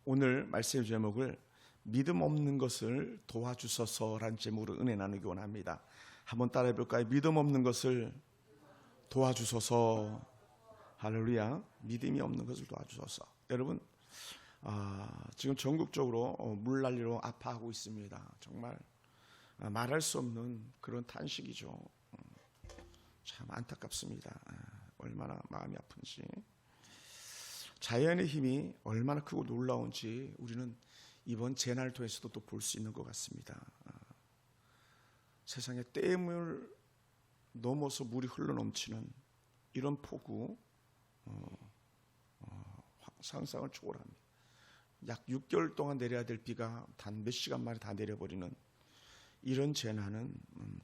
오늘 말씀의 제목을 믿음 없는 것을 도와주소서라는 제목으로 은혜 나누기 원합니다. 한번 따라해 볼까요? 믿음 없는 것을 도와주소서. 할렐루야. 믿음이 없는 것을 도와주소서. 여러분, 지금 전국적으로 물난리로 아파하고 있습니다. 정말 말할 수 없는 그런 탄식이죠. 참 안타깝습니다. 얼마나 마음이 아픈지. 자연의 힘이 얼마나 크고 놀라운지 우리는 이번 재난을 통해서도 또 볼 수 있는 것 같습니다. 세상에 댐을 넘어서 물이 흘러넘치는 이런 폭우, 상상을 초월합니다. 약 6개월 동안 내려야 될 비가 단 몇 시간 만에 다 내려버리는 이런 재난은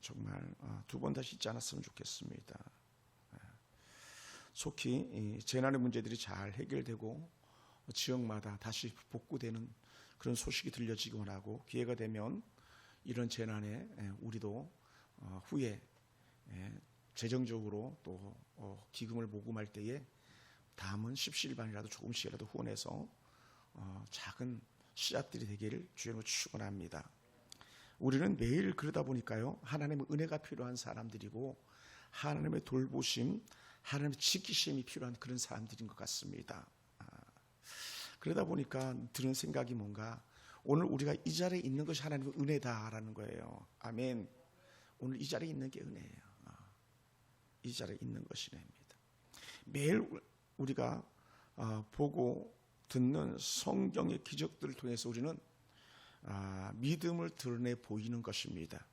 정말 두 번 다시 있지 않았으면 좋겠습니다. 속히 재난의 문제들이 잘 해결되고 지역마다 다시 복구되는 그런 소식이 들려지기 원하고, 기회가 되면 이런 재난에 우리도 후에 재정적으로 또 기금을 모금할 때에 담은 십시일반이라도 조금씩이라도 후원해서 작은 씨앗들이 되기를 주님으로 축원합니다. 우리는 매일 그러다 보니까요, 하나님의 은혜가 필요한 사람들이고 하나님의 돌보심, 하나님의 지키심이 필요한 그런 사람들인 것 같습니다. 그러다 보니까 드는 생각이 뭔가, 오늘 우리가 이 자리에 있는 것이 하나님의 은혜다라는 거예요. 아멘. 오늘 이 자리에 있는 게 은혜예요. 이 자리에 있는 것이 은혜입니다. 매일 우리가 보고 듣는 성경의 기적들을 통해서 우리는 믿음을 드러내 보이는 것입니다.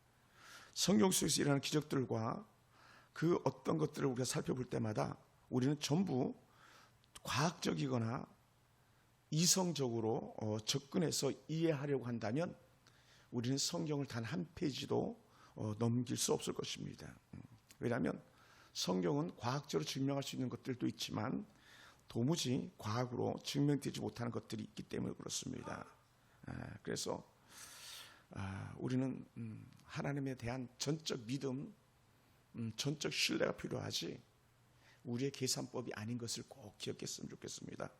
성경 속에서 일어나는 기적들과 그 어떤 것들을 우리가 살펴볼 때마다 우리는 전부 과학적이거나 이성적으로 접근해서 이해하려고 한다면 우리는 성경을 단 한 페이지도 넘길 수 없을 것입니다. 왜냐하면 성경은 과학적으로 증명할 수 있는 것들도 있지만 도무지 과학으로 증명되지 못하는 것들이 있기 때문에 그렇습니다. 그래서 우리는 하나님에 대한 전적 믿음, 전적 신뢰가 필요하지 우리의 계산법이 아닌 것을 꼭 기억했으면 좋겠습니다.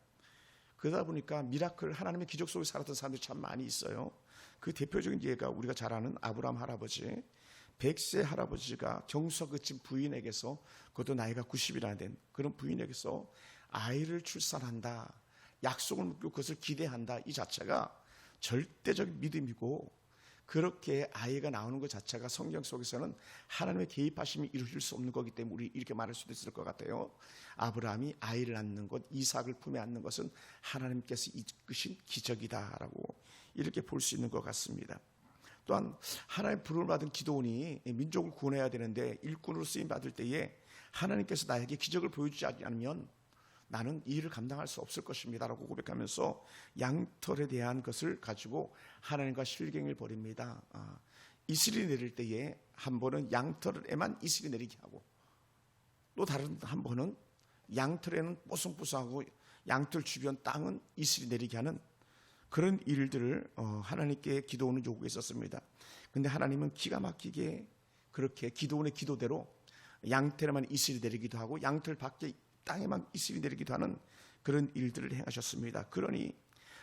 그러다 보니까 미라클, 하나님의 기적 속에 살았던 사람들이 참 많이 있어요. 그 대표적인 예가 우리가 잘 아는 아브라함 할아버지, 100세 할아버지가 경수가 그친 부인에게서, 그것도 나이가 90이나 된 그런 부인에게서 아이를 출산한다, 약속을 묻고 그것을 기대한다, 이 자체가 절대적인 믿음이고, 그렇게 아이가 나오는 것 자체가 성경 속에서는 하나님의 개입하심이 이루어질 수 없는 거기 때문에 우리 이렇게 말할 수도 있을 것 같아요. 아브라함이 아이를 낳는 것, 이삭을 품에 안는 것은 하나님께서 이끄신 기적이다라고 이렇게 볼 수 있는 것 같습니다. 또한 하나님의 부름을 받은 기도원이 민족을 구원해야 되는데 일꾼으로 쓰임 받을 때에 하나님께서 나에게 기적을 보여주지 않으면 나는 이 일을 감당할 수 없을 것입니다 라고 고백하면서 양털에 대한 것을 가지고 하나님과 실갱을 벌입니다. 이슬이 내릴 때에 한 번은 양털에만 이슬이 내리게 하고, 또 다른 한 번은 양털에는 뽀송뽀송하고 양털 주변 땅은 이슬이 내리게 하는 그런 일들을 하나님께 기도원은 요구했었습니다. 그런데 하나님은 기가 막히게 그렇게 기도원의 기도대로 양털에만 이슬이 내리기도 하고 양털 밖에 땅에만 이슬이 내리기도 하는 그런 일들을 행하셨습니다. 그러니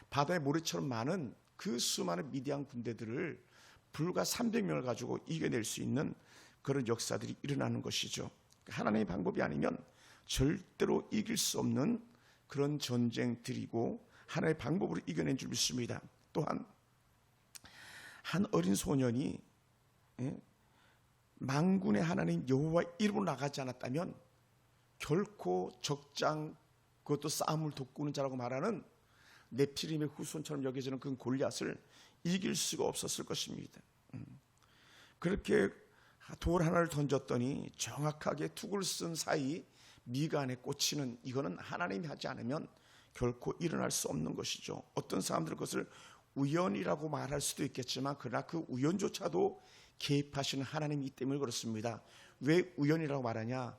바다의 모래처럼 많은 그 수많은 미디안 군대들을 불과 300명을 가지고 이겨낼 수 있는 그런 역사들이 일어나는 것이죠. 하나님의 방법이 아니면 절대로 이길 수 없는 그런 전쟁들이고 하나님의 방법으로 이겨낸 줄 믿습니다. 또한 한 어린 소년이 만군의 하나님 여호와 이름으로 나가지 않았다면 결코 적장, 그것도 싸움을 돕고는 자라고 말하는 네피림의 후손처럼 여겨지는 그 골리앗을 이길 수가 없었을 것입니다. 그렇게 돌 하나를 던졌더니 정확하게 툭을 쓴 사이 미간에 꽂히는, 이거는 하나님이 하지 않으면 결코 일어날 수 없는 것이죠. 어떤 사람들은 그것을 우연이라고 말할 수도 있겠지만 그러나 그 우연조차도 개입하시는 하나님이기 때문에 그렇습니다. 왜 우연이라고 말하냐?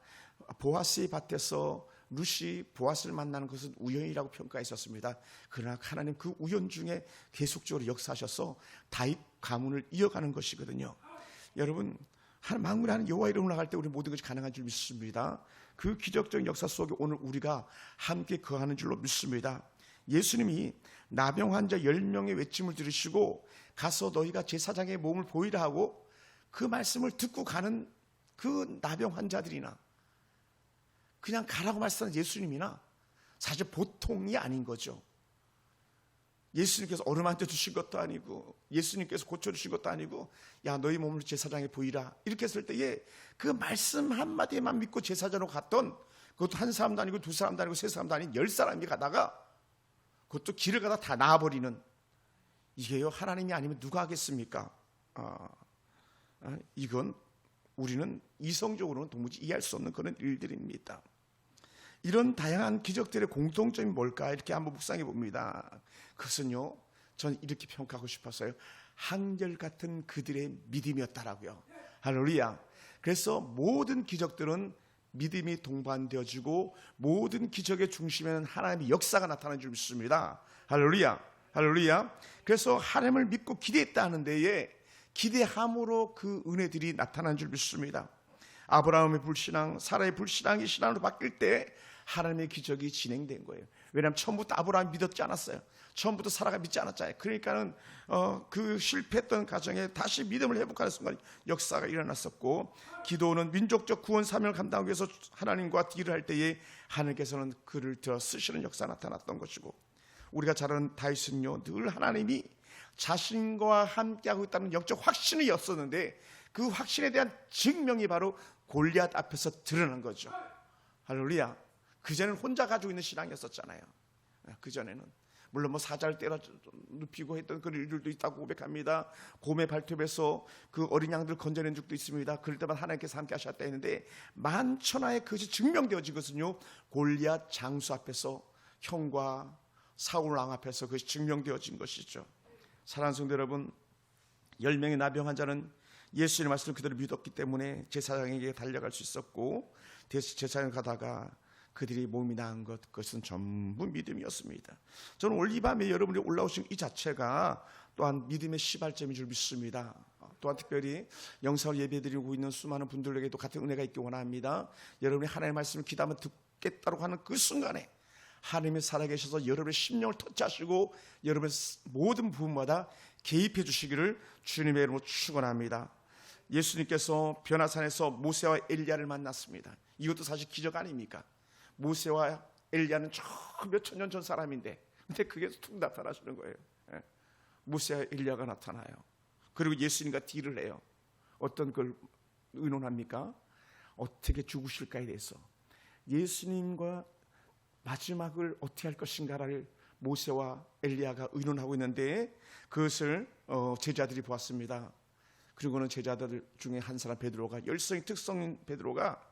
보아스의 밭에서 룻이 보아스를 만나는 것은 우연이라고 평가했었습니다. 그러나 하나님 그 우연 중에 계속적으로 역사하셔서 다윗 가문을 이어가는 것이거든요. 여러분, 만군의 하나님 여호와 이름으로 나갈 때 우리 모든 것이 가능한 줄 믿습니다. 그 기적적인 역사 속에 오늘 우리가 함께 거하는 줄로 믿습니다. 예수님이 나병 환자 10명의 외침을 들으시고 가서 너희가 제사장의 몸을 보이라 하고 그 말씀을 듣고 가는 그 나병 환자들이나 그냥 가라고 말씀하는 예수님이나 사실 보통이 아닌 거죠. 예수님께서 어른한테 주신 것도 아니고 예수님께서 고쳐주신 것도 아니고 야 너희 몸을 제사장에 보이라 이렇게 했을 때에 그 말씀 한마디만 믿고 제사장으로 갔던 그것도 한 사람도 아니고 두 사람도 아니고 세 사람도 아닌 10사람이 가다가 그것도 길을 가다 다 나아버리는 이게요 하나님이 아니면 누가 하겠습니까? 이건 우리는 이성적으로는 도무지 이해할 수 없는 그런 일들입니다. 이런 다양한 기적들의 공통점이 뭘까 이렇게 한번 묵상해 봅니다. 그것은요 저는 이렇게 평가하고 싶었어요. 한결같은 그들의 믿음이었다라고요. 할렐루야. 그래서 모든 기적들은 믿음이 동반되어지고 모든 기적의 중심에는 하나님의 역사가 나타나는 줄 믿습니다. 할렐루야. 할렐루야. 그래서 하나님을 믿고 기대했다는 데에 기대함으로 그 은혜들이 나타난 줄 믿습니다. 아브라함의 불신앙, 사라의 불신앙이 신앙으로 바뀔 때 하나님의 기적이 진행된 거예요. 왜냐하면 처음부터 아브라함이 믿었지 않았어요. 처음부터 사라가 믿지 않았잖아요. 그러니까는 그 실패했던 가정에 다시 믿음을 회복하는 순간 역사가 일어났었고, 기도는 민족적 구원 사명을 감당하기 위해서 하나님과 딜을 할 때에 하나님께서는 그를 들어 쓰시는 역사가 나타났던 것이고, 우리가 잘 아는 다윗은요 늘 하나님이 자신과 함께하고 있다는 영적 확신이 없었는데 그 확신에 대한 증명이 바로 골리앗 앞에서 드러난 거죠. 할렐루야. 그전에는 혼자 가지고 있는 신앙이었었잖아요. 그전에는 물론 뭐 사자를 때려 눕히고 했던 그런 일들도 있다고 고백합니다. 곰의 발톱에서 그 어린 양들을 건져낸 적도 있습니다. 그럴 때만 하나님께서 함께 하셨다 했는데 만천하에 그것이 증명되어진 것은요 골리앗 장수 앞에서, 형과 사울 왕 앞에서 그것이 증명되어진 것이죠. 사랑하는 성도 여러분, 10명의 나병 환자는 예수님의 말씀을 그대로 믿었기 때문에 제사장에게 달려갈 수 있었고, 제사장을 가다가 그들이 몸이 나은 것, 그것은 전부 믿음이었습니다. 저는 오늘 이 밤에 여러분이 올라오신 이 자체가 또한 믿음의 시발점인 줄 믿습니다. 또한 특별히 영상을 예배드리고 있는 수많은 분들에게도 같은 은혜가 있기 원합니다. 여러분이 하나님의 말씀을 기도하면 듣겠다고 하는 그 순간에 하나님이 살아계셔서 여러분의 심령을 터치하시고 여러분의 모든 부분마다 개입해 주시기를 주님의 이름으로 축원합니다. 예수님께서 변화산에서 모세와 엘리야를 만났습니다. 이것도 사실 기적 아닙니까? 모세와 엘리야는 저 몇천 년 전 사람인데 근데 그게 툭 나타나시는 거예요. 모세와 엘리야가 나타나요. 그리고 예수님과 딜을 해요. 어떤 걸 의논합니까? 어떻게 죽으실까에 대해서. 예수님과 마지막을 어떻게 할 것인가를 모세와 엘리야가 의논하고 있는데 그것을 제자들이 보았습니다. 그리고는 제자들 중에 한 사람 베드로가, 열성이 특성인 베드로가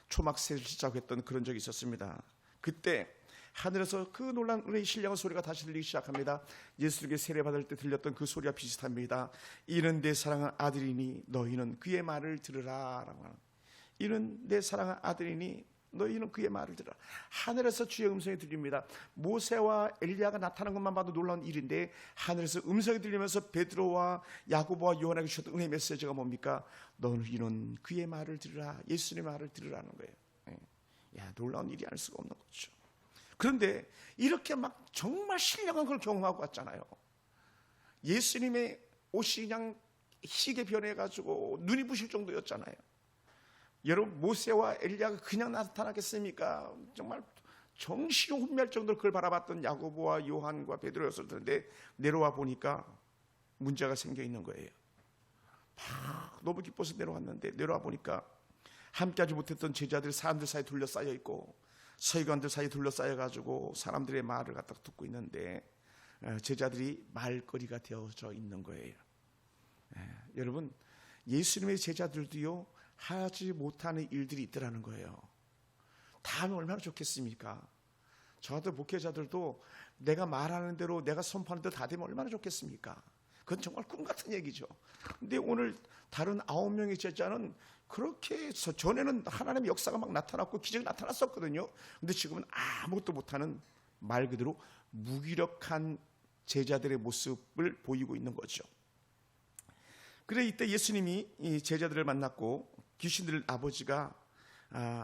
초막새를 시작하고 했던 그런 적이 있었습니다. 그때 하늘에서 그 놀란 은혜의 신령한 소리가 다시 들리기 시작합니다. 예수님께 세례받을 때 들렸던 그 소리와 비슷합니다. 이는 내 사랑하는 아들이니 너희는 그의 말을 들으라 라고 하는, 이는 내 사랑하는 아들이니 너희는 그의 말을 들으라. 하늘에서 주의 음성이 들립니다. 모세와 엘리야가 나타난 것만 봐도 놀라운 일인데 하늘에서 음성이 들리면서 베드로와 야고보와 요한에게 주셨던 은혜의 메시지가 뭡니까? 너희는 그의 말을 들으라. 예수님의 말을 들으라는 거예요. 야, 놀라운 일이 아닐 수가 없는 거죠. 그런데 이렇게 막 정말 신령한 걸 경험하고 왔잖아요. 예수님의 옷이 그냥 희게 변해가지고 눈이 부실 정도였잖아요. 여러분, 모세와 엘리야가 그냥 나타나겠습니까? 정말 정신이 혼미할 정도로 그걸 바라봤던 야고보와 요한과 베드로였을 텐데 내려와 보니까 문제가 생겨 있는 거예요. 막 너무 기뻐서 내려왔는데 내려와 보니까 함께하지 못했던 제자들이 사람들 사이에 둘러싸여 있고 서기관들 사이에 둘러싸여가지고 사람들의 말을 갖다 듣고 있는데 제자들이 말거리가 되어져 있는 거예요. 여러분, 예수님의 제자들도요 하지 못하는 일들이 있더라는 거예요. 다 하면 얼마나 좋겠습니까? 저 같은 목회자들도 내가 말하는 대로, 내가 선포하는 대로 다 되면 얼마나 좋겠습니까? 그건 정말 꿈 같은 얘기죠. 근데 오늘 다른 9명의 제자는 그렇게 전에는 하나님의 역사가 막 나타났고 기적이 나타났었거든요. 근데 지금은 아무것도 못하는, 말 그대로 무기력한 제자들의 모습을 보이고 있는 거죠. 그래 이때 예수님이 이 제자들을 만났고 귀신들 아버지가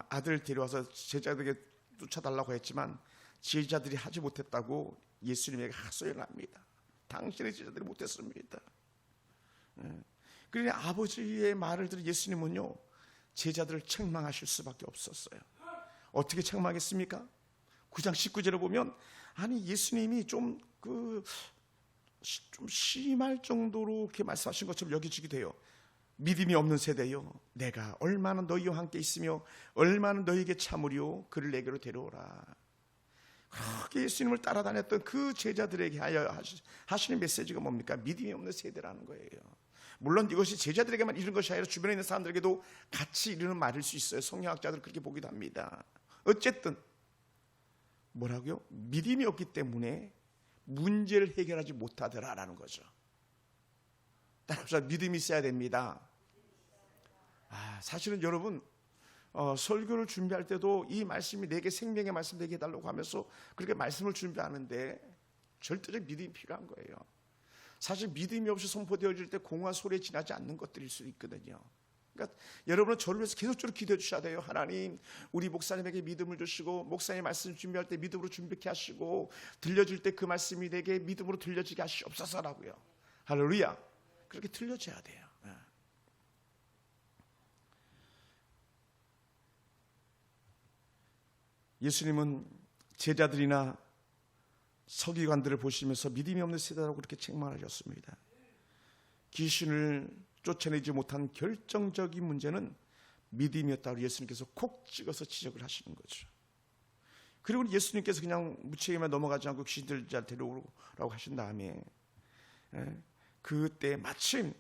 아들을 데려와서 제자들에게 쫓아달라고 했지만 제자들이 하지 못했다고 예수님에게 하소연을 합니다. 당신의 제자들이 못했습니다. 그러니 아버지의 말을 들은 예수님은요, 제자들을 책망하실 수밖에 없었어요. 어떻게 책망했습니까? 9장 19절에 보면, 아니 예수님이 좀 심할 정도로 이렇게 말씀하신 것처럼 여겨지기도 해요. 믿음이 없는 세대요, 내가 얼마나 너희와 함께 있으며 얼마나 너희에게 참으리요, 그를 내게로 데려오라. 그렇게 예수님을 따라다녔던 그 제자들에게 하여 하시는 메시지가 뭡니까? 믿음이 없는 세대라는 거예요. 물론 이것이 제자들에게만 이른 것이 아니라 주변에 있는 사람들에게도 같이 이르는 말일 수 있어요. 성경학자들 그렇게 보기도 합니다. 어쨌든 뭐라고요? 믿음이 없기 때문에 문제를 해결하지 못하더라라는 거죠. 따라서 믿음이 있어야 됩니다. 사실은 여러분, 설교를 준비할 때도 이 말씀이 내게 생명의 말씀 되게 해달라고 하면서 그렇게 말씀을 준비하는데 절대적 믿음이 필요한 거예요. 사실 믿음이 없이 선포되어질 때 공허한 소리에 지나지 않는 것들일 수 있거든요. 그러니까 여러분은 저를 위해서 계속적으로 기도해 주셔야 돼요. 하나님, 우리 목사님에게 믿음을 주시고, 목사님 말씀 준비할 때 믿음으로 준비케 하시고, 들려줄 때 그 말씀이 내게 믿음으로 들려지게 하시옵소서라고요. 할렐루야. 그렇게 들려져야 돼요. 예수님은 제자들이나 서기관들을 보시면서 믿음이 없는 세대라고 그렇게 책망하셨습니다. 귀신을 쫓아내지 못한 결정적인 문제는 믿음이었다고 예수님께서 콕 찍어서 지적을 하시는 거죠. 그리고 예수님께서 그냥 무책임하게 넘어가지 않고 귀신들 잘 데려오라고 하신 다음에, 그때 마침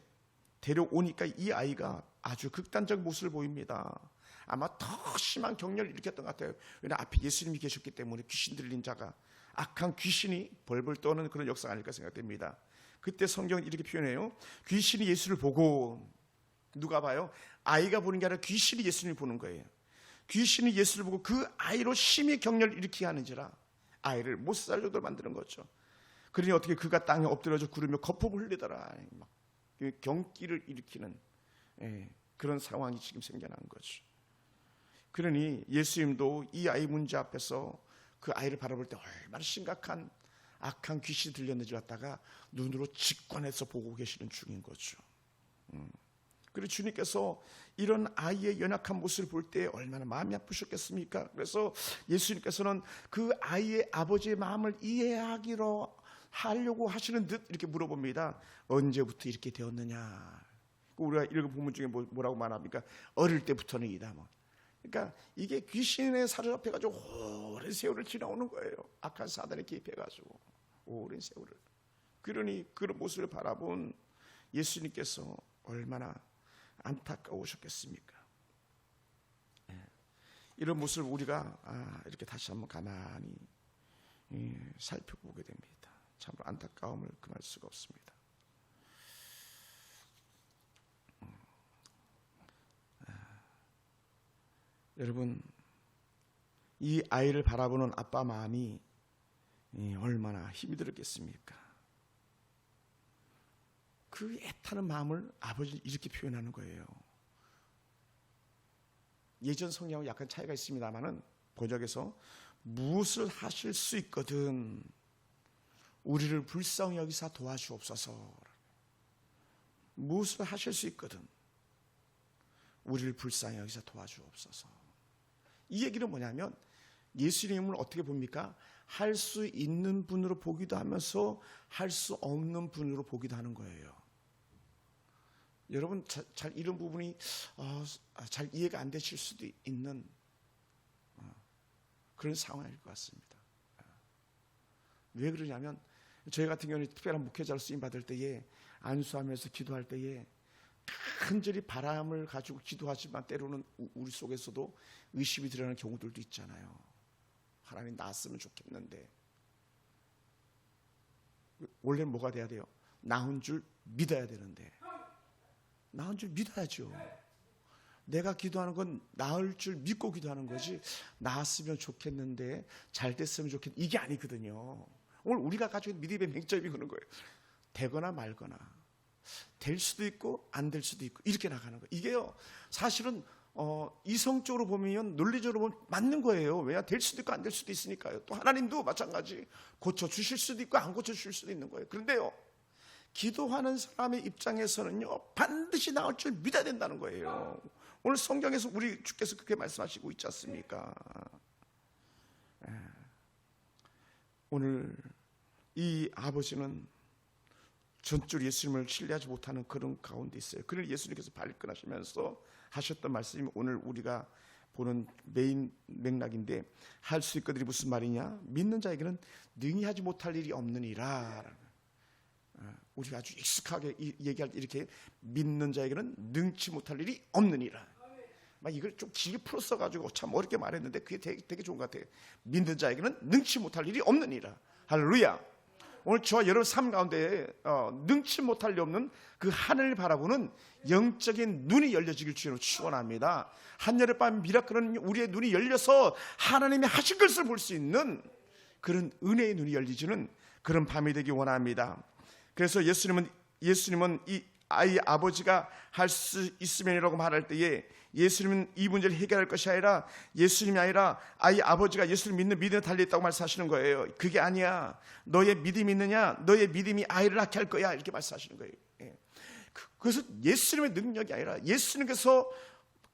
데려오니까 이 아이가 아주 극단적 모습을 보입니다. 아마 더 심한 격려를 일으켰던 것 같아요. 왜냐하면 앞에 예수님이 계셨기 때문에 귀신 들린 자가, 악한 귀신이 벌벌 떠는 그런 역사가 아닐까 생각됩니다. 그때 성경은 이렇게 표현해요. 귀신이 예수를 보고, 누가 봐요? 아이가 보는 게 아니라 귀신이 예수님을 보는 거예요. 귀신이 예수를 보고 그 아이로 심히 격려를 일으키게 하는지라 아이를 못 살려도 만드는 거죠. 그러니 어떻게 그가 땅에 엎드려져 구르며 거품을 흘리더라. 막 경기를 일으키는 그런 상황이 지금 생겨난 거죠. 그러니 예수님도 이 아이 문제 앞에서 그 아이를 바라볼 때 얼마나 심각한 악한 귀신이 들렸는지 갖다가 눈으로 직관해서 보고 계시는 중인 거죠. 그리고 주님께서 이런 아이의 연약한 모습을 볼 때 얼마나 마음이 아프셨겠습니까? 그래서 예수님께서는 그 아이의 아버지의 마음을 이해하기로 하려고 하시는 듯 이렇게 물어봅니다. 언제부터 이렇게 되었느냐? 우리가 읽은 본문 중에 뭐라고 말합니까? 어릴 때부터는이다. 그러니까 이게 귀신에 사로잡혀가지고 오랜 세월을 지나오는 거예요. 악한 사단에 개입해가지고 오랜 세월을. 그러니 그런 모습을 바라본 예수님께서 얼마나 안타까우셨겠습니까? 이런 모습을 우리가 이렇게 다시 한번 가만히 살펴보게 됩니다. 참으로 안타까움을 금할 수가 없습니다. 여러분, 이 아이를 바라보는 아빠 마음이 얼마나 힘이 들었겠습니까? 그 애타는 마음을 아버지는 이렇게 표현하는 거예요. 예전 성경하고 약간 차이가 있습니다만은 번역에서 무엇을 하실 수 있거든 우리를 불쌍히 여기사 도와주옵소서. 무엇을 하실 수 있거든 우리를 불쌍히 여기사 도와주옵소서. 이 얘기는 뭐냐면 예수님을 어떻게 봅니까? 할 수 있는 분으로 보기도 하면서 할 수 없는 분으로 보기도 하는 거예요. 여러분 잘 이런 부분이 잘 이해가 안 되실 수도 있는 그런 상황일 것 같습니다. 왜 그러냐면 저희 같은 경우는 특별한 목회자로 쓰임 받을 때에 안수하면서 기도할 때에 간절히 바람을 가지고 기도하지만 때로는 우리 속에서도 의심이 드러나는 경우들도 있잖아요. 하나님 나았으면 좋겠는데. 원래는 뭐가 돼야 돼요? 나은 줄 믿어야 되는데. 나은 줄 믿어야죠. 내가 기도하는 건 나을 줄 믿고 기도하는 거지 나았으면 좋겠는데 잘 됐으면 좋겠는데 이게 아니거든요. 오늘 우리가 가지고 있는 믿음의 맹점이 그런 거예요. 되거나 말거나 될 수도 있고 안 될 수도 있고 이렇게 나가는 거예요. 이게요 사실은 이성적으로 보면, 논리적으로 보면 맞는 거예요. 왜냐? 될 수도 있고 안 될 수도 있으니까요. 또 하나님도 마찬가지 고쳐주실 수도 있고 안 고쳐주실 수도 있는 거예요. 그런데요, 기도하는 사람의 입장에서는요, 반드시 나올 줄 믿어야 된다는 거예요. 오늘 성경에서 우리 주께서 그렇게 말씀하시고 있지 않습니까? 오늘 이 아버지는 전적으로 예수님을 신뢰하지 못하는 그런 가운데 있어요. 그를 예수님께서 발끈하시면서 하셨던 말씀이 오늘 우리가 보는 메인 맥락인데, 할 수 있거든이 무슨 말이냐? 믿는 자에게는 능히 하지 못할 일이 없느니라. 우리가 아주 익숙하게 얘기할 때 이렇게, 믿는 자에게는 능치 못할 일이 없느니라. 막 이걸 좀 길게 풀어 써가지고 참 어렵게 말했는데 그게 되게 좋은 것 같아요. 믿는 자에게는 능치 못할 일이 없느니라. 할렐루야. 오늘 저와 여러분 삶 가운데 능치 못할 일 없는 그 하늘을 바라보는 영적인 눈이 열려지길 주로 축원합니다. 한여름밤 미라클은 우리의 눈이 열려서 하나님이 하신 것을 볼 수 있는 그런 은혜의 눈이 열리지는 그런 밤이 되기 원합니다. 그래서 예수님은 이 아이 아버지가 할 수 있으면이라고 말할 때에, 예수님은 이 문제를 해결할 것이 아니라, 예수님이 아니라 아이 아버지가 예수를 믿는 믿음에 달려있다고 말씀하시는 거예요. 그게 아니야. 너의 믿음이 있느냐? 너의 믿음이 아이를 낳게 할 거야. 이렇게 말씀하시는 거예요. 그것은 예수님의 능력이 아니라 예수님께서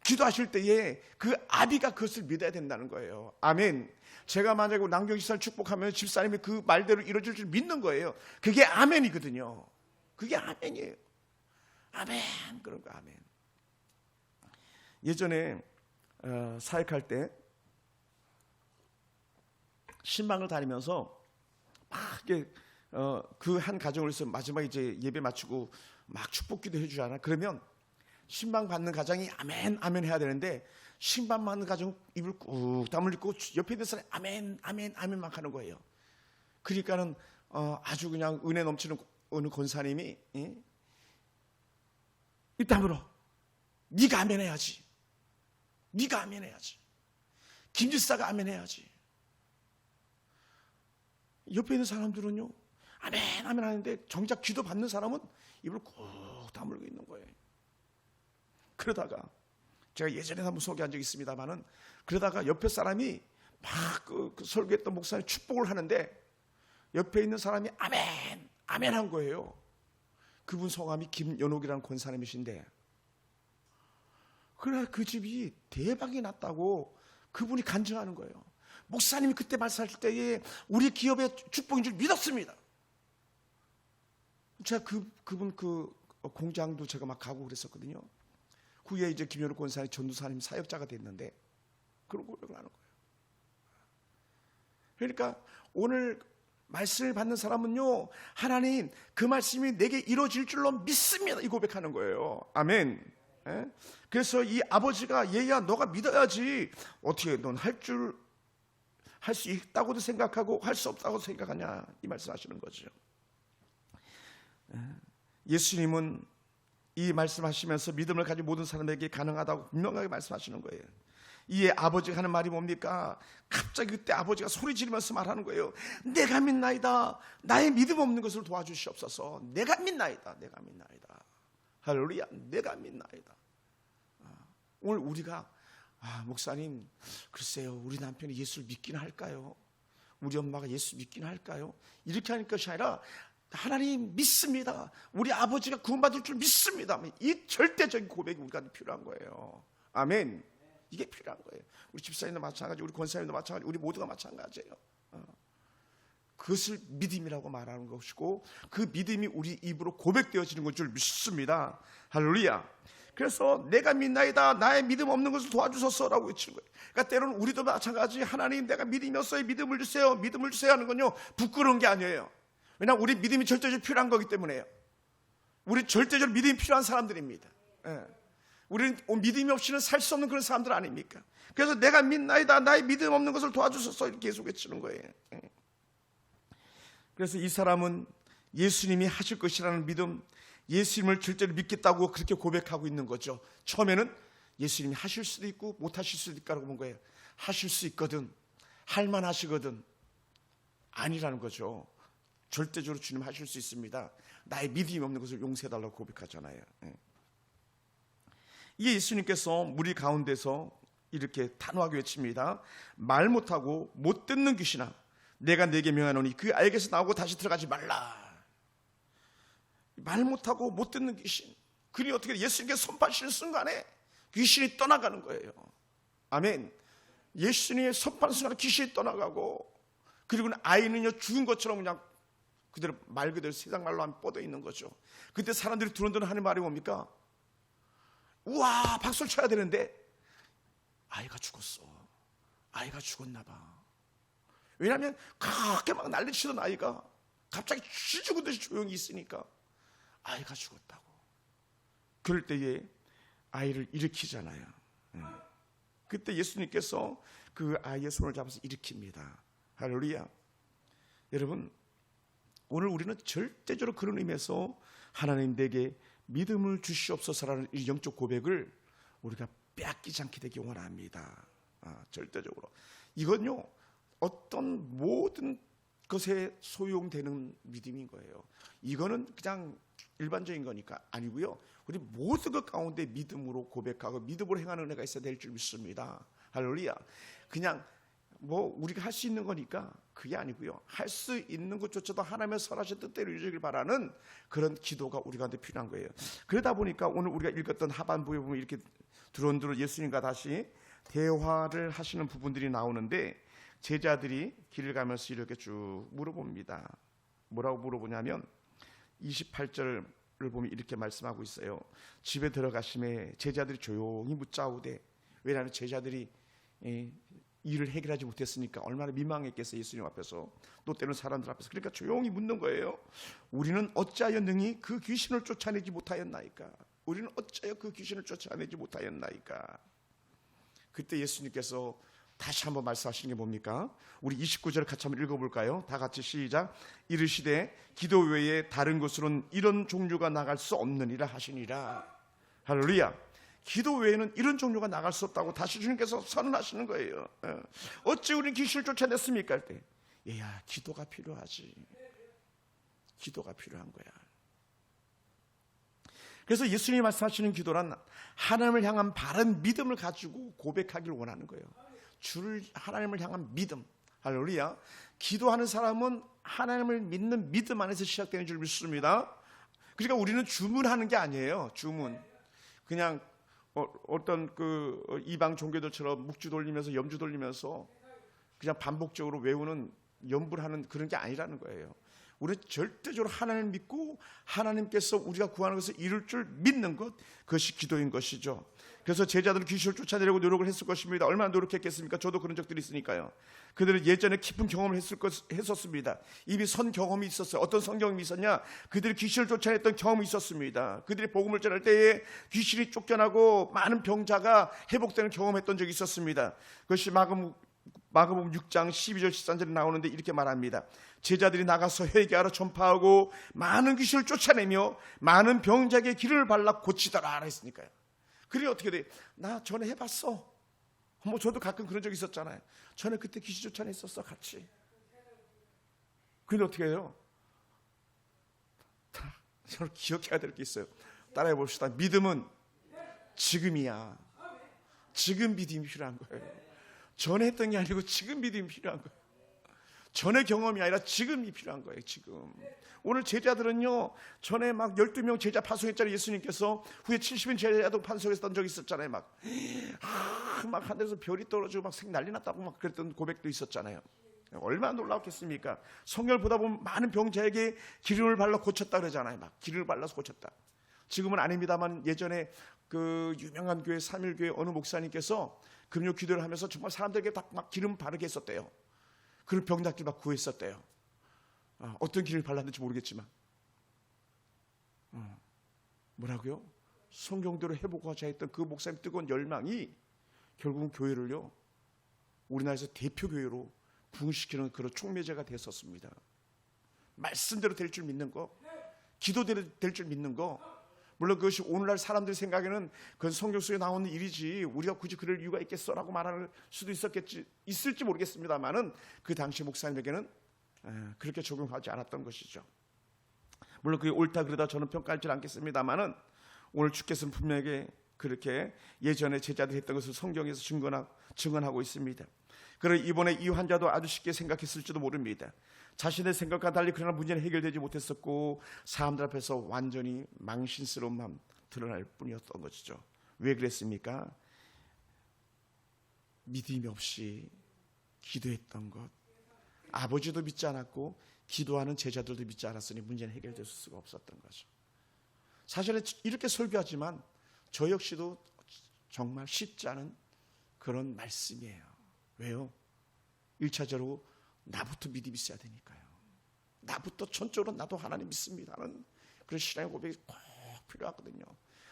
기도하실 때에 그 아비가 그것을 믿어야 된다는 거예요. 아멘. 제가 만약에 남경 집사를 축복하면 집사님이 그 말대로 이루어질 줄 믿는 거예요. 그게 아멘이거든요. 그게 아멘이에요. 아멘. 그런 거 아멘. 예전에 사역할 때 신방을 다니면서 막 이렇게 그 한 가정을 해서 마지막에 이제 예배 마치고 막 축복기도 해주잖아. 그러면 신방 받는 가정이 아멘 아멘 해야 되는데, 신방 받는 가정 입을 꾹 다물고 옆에 있는 사람이 아멘 아멘 아멘 막 하는 거예요. 그러니까는 아주 그냥 은혜 넘치는 어느 권사님이 입 다물어. 네가 아멘 해야지. 네가 아멘 해야지. 김지사가 아멘 해야지. 옆에 있는 사람들은요, 아멘 아멘 하는데 정작 기도 받는 사람은 입을 꾹 다물고 있는 거예요. 그러다가 제가 예전에 한번 소개한 적이 있습니다만은, 그러다가 옆에 사람이 막 그 설교했던 목사님 축복을 하는데 옆에 있는 사람이 아멘 아멘 한 거예요. 그분 성함이 김연옥이라는 권사님이신데, 그래 그 집이 대박이 났다고 그분이 간증하는 거예요. 목사님이 그때 말씀하실 때에 우리 기업의 축복인 줄 믿었습니다. 제가 그분 그 공장도 제가 막 가고 그랬었거든요. 그 후에 이제 김연옥 권사님 전도사님 사역자가 됐는데 그런 고백을 하는 거예요. 그러니까 오늘 말씀을 받는 사람은요, 하나님 그 말씀이 내게 이루어질 줄로 믿습니다, 이 고백하는 거예요. 아멘. 그래서 이 아버지가, 얘야 너가 믿어야지, 어떻게 넌 할 수 있다고도 생각하고 할 수 없다고 생각하냐, 이 말씀하시는 거죠. 예수님은 이 말씀하시면서 믿음을 가진 모든 사람에게 가능하다고 분명하게 말씀하시는 거예요. 이 아버지가 하는 말이 뭡니까? 갑자기 그때 아버지가 소리 지르면서 말하는 거예요. 내가 믿나이다. 나의 믿음 없는 것을 도와주시옵소서. 내가 믿나이다. 내가 믿나이다. 할렐루야. 내가 믿나이다. 오늘 우리가 목사님 글쎄요, 우리 남편이 예수를 믿긴 할까요? 우리 엄마가 예수 믿긴 할까요? 이렇게 하는 것이 아니라, 하나님 믿습니다. 우리 아버지가 구원받을 줄 믿습니다. 이 절대적인 고백이 우리가 필요한 거예요. 아멘. 이게 필요한 거예요. 우리 집사님도 마찬가지, 우리 권사님도 마찬가지, 우리 모두가 마찬가지예요. 그것을 믿음이라고 말하는 것이고, 그 믿음이 우리 입으로 고백되어지는 것 줄 믿습니다. 할렐루야. 그래서 내가 믿나이다. 나의 믿음 없는 것을 도와주소서라고 외치는 거예요. 그러니까 때로는 우리도 마찬가지, 하나님 내가 믿음이 없어요. 믿음을 주세요. 믿음을 주세요 하는 건요, 부끄러운 게 아니에요. 왜냐하면 우리 믿음이 절대적으로 필요한 거기 때문에요. 우리 절대적으로 믿음이 필요한 사람들입니다. 우리는 믿음이 없이는 살 수 없는 그런 사람들 아닙니까? 그래서 내가 믿나이다. 나의 믿음 없는 것을 도와주소서 이렇게 계속 외치는 거예요. 그래서 이 사람은 예수님이 하실 것이라는 믿음, 예수님을 절대로 믿겠다고 그렇게 고백하고 있는 거죠. 처음에는 예수님이 하실 수도 있고 못 하실 수도 있다고 본 거예요. 하실 수 있거든, 할만 하시거든, 아니라는 거죠. 절대적으로 주님 하실 수 있습니다. 나의 믿음이 없는 것을 용서해달라고 고백하잖아요. 이 예수님께서 무리 가운데서 이렇게 단호하게 외칩니다. 말 못하고 못 듣는 귀신아, 내가 네게 명하노니 그 알게서 나오고 다시 들어가지 말라. 말 못하고 못 듣는 귀신, 그리 어떻게 예수님께서 손바닥을 쓴 순간에 귀신이 떠나가는 거예요. 아멘. 예수님의 손바닥 순간에 귀신이 떠나가고, 그리고 아이는요 죽은 것처럼 그냥 그대로 말 그대로 세상 말로 하면 뻗어 있는 거죠. 그때 사람들이 두런두런 하는 말이 뭡니까? 우와, 박수를 쳐야 되는데 아이가 죽었어. 아이가 죽었나 봐. 왜냐하면 그렇게 막 난리치던 아이가 갑자기 쥐 죽은 듯이 조용히 있으니까 아이가 죽었다고. 그럴 때에 아이를 일으키잖아요. 그때 예수님께서 그 아이의 손을 잡아서 일으킵니다. 할렐루야. 여러분, 오늘 우리는 절대적으로 그런 의미에서 하나님 내게 믿음을 주시옵소서라는 이 영적 고백을 우리가 빼앗기지 않게 되기 원합니다. 절대적으로. 이건요, 어떤 모든 것에 소용되는 믿음인 거예요. 이거는 그냥 일반적인 거니까 아니고요. 우리 모든 것 가운데 믿음으로 고백하고 믿음으로 행하는 은혜가 있어야 될 줄 믿습니다. 할렐루야. 그냥 뭐 우리가 할 수 있는 거니까 그게 아니고요. 할 수 있는 것조차도 하나님의 선하신 뜻대로 이루어지길 바라는 그런 기도가 우리 가운데 필요한 거예요. 그러다 보니까 오늘 우리가 읽었던 하반부에 보면 이렇게 두런두런 예수님과 다시 대화를 하시는 부분들이 나오는데, 제자들이 길을 가면서 이렇게 쭉 물어봅니다. 뭐라고 물어보냐면 28절을 보면 이렇게 말씀하고 있어요. 집에 들어가심에 제자들이 조용히 묻자오되, 왜냐하면 제자들이 일을 해결하지 못했으니까 얼마나 민망했겠어요. 예수님 앞에서, 또 때는 사람들 앞에서. 그러니까 조용히 묻는 거예요. 우리는 어찌하여 능히 그 귀신을 쫓아내지 못하였나이까? 우리는 어찌하여 그 귀신을 쫓아내지 못하였나이까? 그때 예수님께서 다시 한번 말씀하시는 게 뭡니까? 우리 29절을 같이 한번 읽어볼까요? 다 같이 시작. 이르시되 기도 외에 다른 곳으로는 이런 종류가 나갈 수 없느니라 하시니라. 할렐루야. 기도 외에는 이런 종류가 나갈 수 없다고 다시 주님께서 선언하시는 거예요. 어찌 우리는 귀신을 쫓아냈습니까? 할 때, 얘야, 기도가 필요하지. 기도가 필요한 거야. 그래서 예수님이 말씀하시는 기도란 하나님을 향한 바른 믿음을 가지고 고백하기를 원하는 거예요. 주를, 하나님을 향한 믿음. 할렐루야. 기도하는 사람은 하나님을 믿는 믿음 안에서 시작되는 줄 믿습니다. 그러니까 우리는 주문하는 게 아니에요. 주문. 그냥 어떤 그 이방 종교들처럼 묵주 돌리면서 염주 돌리면서 그냥 반복적으로 외우는 염불 하는 그런 게 아니라는 거예요. 우리는 절대적으로 하나님을 믿고 하나님께서 우리가 구하는 것을 이룰 줄 믿는 것, 그것이 기도인 것이죠. 그래서 제자들은 귀신을 쫓아내려고 노력을 했을 것입니다. 얼마나 노력했겠습니까? 저도 그런 적들이 있으니까요. 그들은 예전에 깊은 경험을 했었습니다. 이미 선 경험이 있었어요. 어떤 선 경험이 있었냐? 그들이 귀신을 쫓아냈던 경험이 있었습니다. 그들이 복음을 전할 때에 귀신이 쫓겨나고 많은 병자가 회복되는 경험했던 적이 있었습니다. 그것이 마가복음 6장 12절 13절에 나오는데 이렇게 말합니다. 제자들이 나가서 회개하러 전파하고 많은 귀신을 쫓아내며 많은 병자에게 기름을 발라 고치더라 했으니까요. 그래 어떻게 돼? 나 전에 해봤어. 뭐 저도 가끔 그런 적 있었잖아요. 전에 그때 귀신 쫓아냈었어 같이. 근데 어떻게 해요? 저는 기억해야 될 게 있어요. 따라해 봅시다. 믿음은 지금이야. 지금 믿음이 필요한 거예요. 전에 했던 게 아니고 지금 믿음이 필요한 거예요. 전의 경험이 아니라 지금이 필요한 거예요. 지금. 오늘 제자들은요, 전에 막 12명 제자 파송했잖아요. 예수님께서 후에 70인 제자도 파송했던 적이 있었잖아요. 막 하늘에서 별이 떨어지고 막 생 난리 났다고 막 그랬던 고백도 있었잖아요. 얼마나 놀라웠겠습니까? 성경을 보다 보면 많은 병자에게 기름을 발라 고쳤다 그러잖아요. 막 기름을 발라서 고쳤다. 지금은 아닙니다만 예전에 그 유명한 교회 3.1교회 어느 목사님께서 금요 기도를 하면서 정말 사람들에게 막 기름 바르게 했었대요. 그런 병낫길 막 구했었대요. 어떤 기름을 발랐는지 모르겠지만 뭐라고요? 성경대로 해보고자 했던 그 목사님 뜨거운 열망이 결국은 교회를요, 우리나라에서 대표 교회로 부흥시키는 그런 촉매제가 됐었습니다. 말씀대로 될 줄 믿는 거, 기도대로 될 줄 믿는 거. 물론 그것이 오늘날 사람들 생각에는 그건 성경 속에 나오는 일이지 우리가 굳이 그럴 이유가 있겠어라고 말할 수도 있을지 모르겠습니다만은 그 당시 목사님에게는 그렇게 적용하지 않았던 것이죠. 물론 그게 옳다 그러다 저는 평가하지 않겠습니다만은 오늘 주께서는 분명하게 그렇게 예전에 제자들이 했던 것을 성경에서 증언하고 있습니다. 그리고 이번에 이 환자도 아주 쉽게 생각했을지도 모릅니다. 자신의 생각과 달리 그러나 문제는 해결되지 못했었고 사람들 앞에서 완전히 망신스러운 마음 드러날 뿐이었던 것이죠. 왜 그랬습니까? 믿음이 없이 기도했던 것, 아버지도 믿지 않았고 기도하는 제자들도 믿지 않았으니 문제는 해결될 수가 없었던 거죠. 사실은 이렇게 설교하지만 저 역시도 정말 쉽지 않은 그런 말씀이에요. 왜요? 1차적으로 나부터 믿음이 있어야 되니까요. 나부터 전적으로 나도 하나님 믿습니다 하는 그런 신앙의 고백이 꼭 필요하거든요.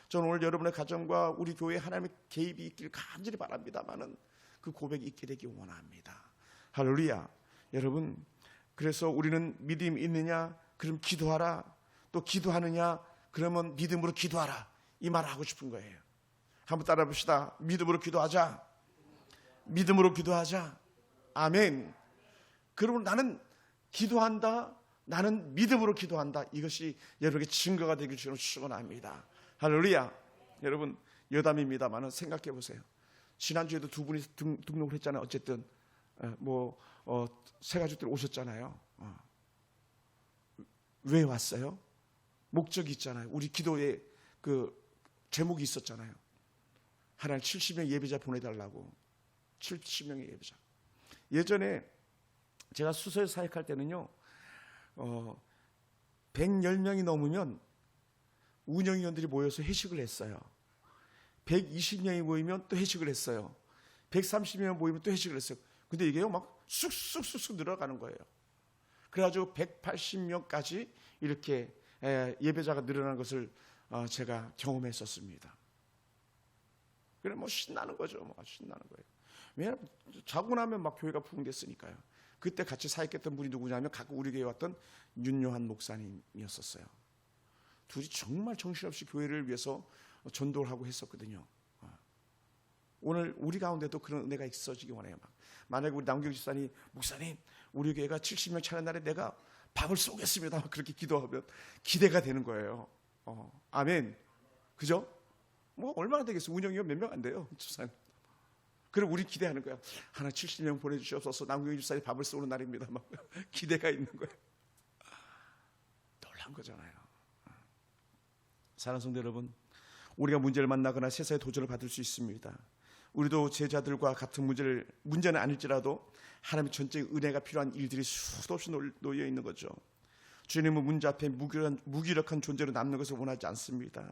저는 오늘 여러분의 가정과 우리 교회에 하나님의 개입이 있길 간절히 바랍니다만은 그 고백이 있게 되기 원합니다. 할렐루야. 여러분, 그래서 우리는 믿음이 있느냐? 그럼 기도하라. 또 기도하느냐? 그러면 믿음으로 기도하라. 이 말을 하고 싶은 거예요. 한번 따라 봅시다. 믿음으로 기도하자. 믿음으로 기도하자. 아멘. 그러면 나는 기도한다. 나는 믿음으로 기도한다. 이것이 여러분에게 증거가 되길 주는 축원합니다. 할렐루야. 여러분, 여담입니다만 생각해 보세요. 지난주에도 두 분이 등록을 했잖아요. 어쨌든 새 가족들 오셨잖아요. 왜 왔어요? 목적이 있잖아요. 우리 기도에 그 제목이 있었잖아요. 하나님 70명 예배자 보내달라고. 70명의 예배자. 예전에 제가 수서에 사역할 때는요, 110명이 넘으면 운영위원들이 모여서 회식을 했어요. 120명이 모이면 또 회식을 했어요. 130명이 모이면 또 회식을 했어요. 근데 이게요, 막 쑥쑥쑥쑥 늘어가는 거예요. 그래가지고 180명까지 이렇게 예배자가 늘어나는 것을 제가 경험했었습니다. 그래 신나는 거죠. 신나는 거예요. 왜냐하면 자고 나면 막 교회가 부흥됐으니까요. 그때 같이 사역했던 분이 누구냐면 각각 우리 교회에 왔던 윤요한 목사님이었었어요. 둘이 정말 정신없이 교회를 위해서 전도를 하고 했었거든요. 오늘 우리 가운데도 그런 은혜가 있어지기 원해요. 만약에 우리 남경 집사님, 목사님, 우리 교회가 70명 차는 날에 내가 밥을 쏘겠습니다. 그렇게 기도하면 기대가 되는 거예요. 아멘. 그죠? 얼마나 되겠어요? 운영위원 몇 명 안 돼요, 집사님. 그럼 우리 기대하는 거야. 하나 70명 보내주시옵소서. 남경 집사님 밥을 쏘는 날입니다. 막 기대가 있는 거예요. 놀란 거잖아요. 사랑하는 성도 여러분, 우리가 문제를 만나거나 세상의 도전을 받을 수 있습니다. 우리도 제자들과 같은 문제는 아닐지라도 하나님의 전적인 은혜가 필요한 일들이 수도 없이 놓여 있는 거죠. 주님은 문제 앞에 무기력한 존재로 남는 것을 원하지 않습니다.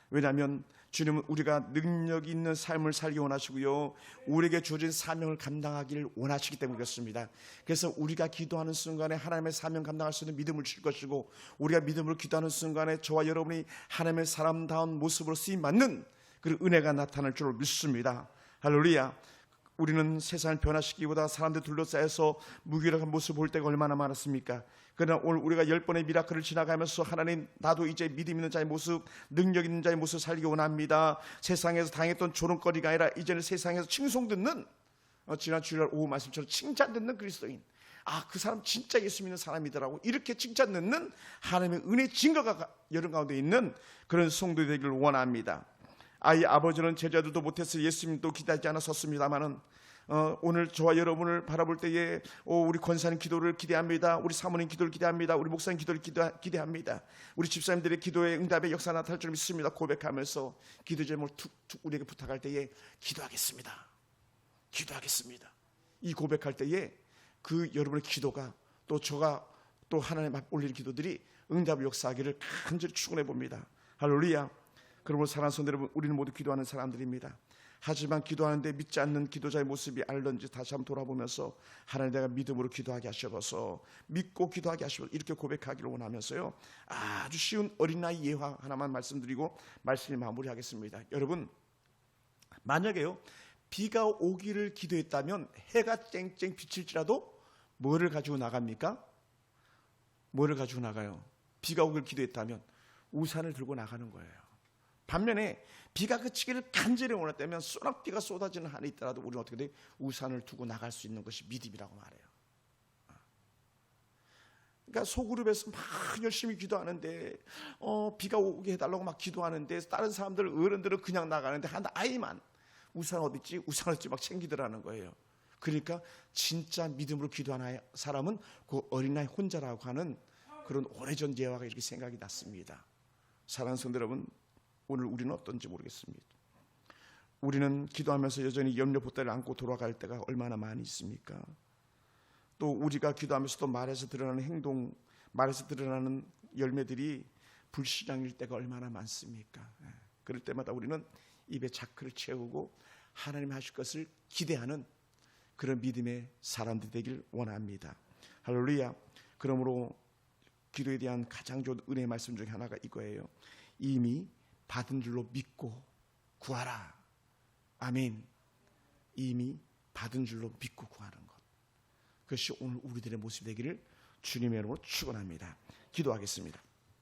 왜냐하면 주님은 우리가 능력 있는 삶을 살기 원하시고요, 우리에게 주어진 사명을 감당하기를 원하시기 때문에 그렇습니다. 그래서 우리가 기도하는 순간에 하나님의 사명 감당할 수 있는 믿음을 줄 것이고, 우리가 믿음으로 기도하는 순간에 저와 여러분이 하나님의 사람다운 모습으로 쓰임받는 그런 은혜가 나타날 줄 믿습니다. 할렐루야. 우리는 세상을 변화시키기보다 사람들 둘러싸여서 무기력한 모습을 볼 때가 얼마나 많았습니까? 그러나 오늘 우리가 10번의 미라클을 지나가면서 하나님, 나도 이제 믿음 있는 자의 모습, 능력 있는 자의 모습을 살기 원합니다. 세상에서 당했던 조롱거리가 아니라 이제는 세상에서 칭송 듣는, 지난 주일 오후 말씀처럼 칭찬 듣는 그리스도인, 그 사람 진짜 예수 믿는 사람이더라고, 이렇게 칭찬 듣는 하나님의 은혜 증거가 여러분 가운데 있는 그런 성도 되기를 원합니다. 아버지는 제자들도 못해서 예수님도 기대하지 않았었습니다만은 오늘 저와 여러분을 바라볼 때에 우리 권사님 기도를 기대합니다. 우리 사모님 기도를 기대합니다. 우리 목사님 기도를 기대합니다. 우리 집사님들의 기도의 응답의 역사 나타날 줄 믿습니다. 고백하면서 기도 제목을 툭툭 우리에게 부탁할 때에 기도하겠습니다. 이 고백할 때에 그 여러분의 기도가 또 저가 또 하나님 앞에 올리는 기도들이 응답을 역사하기를 간절히 축원해 봅니다. 할렐루야. 그러므로 사랑하는 성도 여러분, 우리는 모두 기도하는 사람들입니다. 하지만 기도하는데 믿지 않는 기도자의 모습이 알런지 다시 한번 돌아보면서 하나님, 내가 믿음으로 기도하게 하셔서, 믿고 기도하게 하셔서 이렇게 고백하기를 원하면서요, 아주 쉬운 어린아이 예화 하나만 말씀드리고 말씀을 마무리하겠습니다. 여러분, 만약에요 비가 오기를 기도했다면 해가 쨍쨍 비칠지라도 뭐를 가지고 나갑니까? 뭐를 가지고 나가요? 비가 오기를 기도했다면 우산을 들고 나가는 거예요. 반면에 비가 그치기를 간절히 원했다면 소낙비가 쏟아지는 한이 있더라도 우리는 어떻게 돼? 우산을 두고 나갈 수 있는 것이 믿음이라고 말해요. 그러니까 소그룹에서 막 열심히 기도하는데 비가 오게 해달라고 막 기도하는데 다른 사람들 어른들은 그냥 나가는데 한 아이만 우산 어딨지 막 챙기더라는 거예요. 그러니까 진짜 믿음으로 기도하는 사람은 그 어린아이 혼자라고 하는 그런 오래전 예화가 이렇게 생각이 났습니다. 사랑하는 성도 여러분, 오늘 우리는 어떤지 모르겠습니다. 우리는 기도하면서 여전히 염려 보따리를 안고 돌아갈 때가 얼마나 많이 있습니까? 또 우리가 기도하면서도 말에서 드러나는 행동, 말에서 드러나는 열매들이 불신앙일 때가 얼마나 많습니까? 그럴 때마다 우리는 입에 자크를 채우고 하나님 하실 것을 기대하는 그런 믿음의 사람들이 되길 원합니다. 할렐루야. 그러므로 기도에 대한 가장 좋은 은혜의 말씀 중에 하나가 이거예요. 이미 받은 줄로 믿고 구하라. 아멘. 이미 받은 줄로 믿고 구하는 것, 그것이 오늘 우리들의 모습이 되기를 주님의 이름으로 축원합니다. 기도하겠습니다.